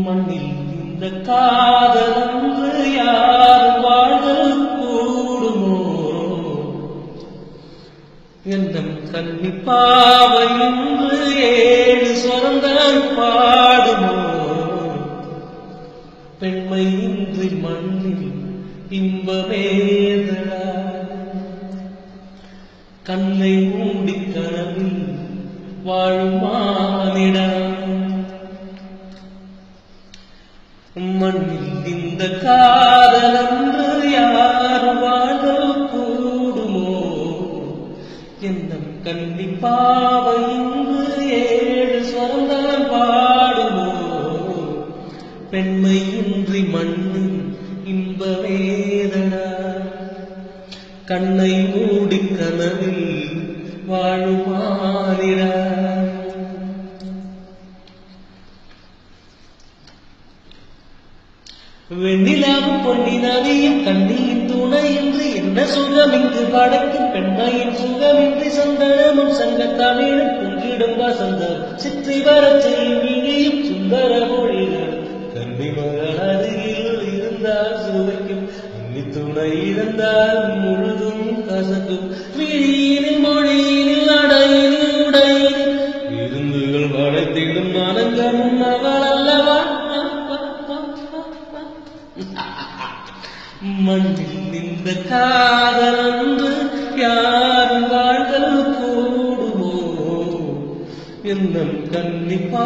மண்ணில் இந்த காதலன்று யார் வாழ்தல் கூடுமோ எந்தம் கன்னிப்பாவை என்று ஏழு சொரந்தான் பாடுமோ பெண்மையின்றி மண்ணில் இன்பமேதடா கண்ணை மூடி கனவில் வாழும் மானிடா மண்ணில் இந்த காதலன்று யார் வாழ்தல் கூடுமோ எந்தம் கன்னிப்பாவை இன்று ஏழு சொரந்தான் பாடுமோ பெண்மையின்றி மண்ணில் இன்பவேதனா கண்ணை மூடி கனவில் வாழுமானிடா வெண்ணிலாவும் பொன்னினாவியும் கண்ணியின் துணையின்றி என்ன சுகம் இங்கு படைக்கும் பெண்மையின் சுகமின்றி சந்தனமும் சங்கத்தமிழும் பொங்கிடும் வசந்தம் சிற்றி வரச் செய்யும் இனியும் சுந்தர மொழிகள் கன்னி மகள் அருகில் இருந்தால் சுவைக்கும் அன்னி துணை இருந்தால் முழுதும் கசக்கும் விழியினில் மொழியினில் அடையினில் உடையினில் விருந்துகள் படைத்திடும் மனங்களும் அவள் அல்லவா மண்ணில் இந்த காதலன்று யார் வாழ்தல் கூடுமோ என்னும் கன்னிப்பா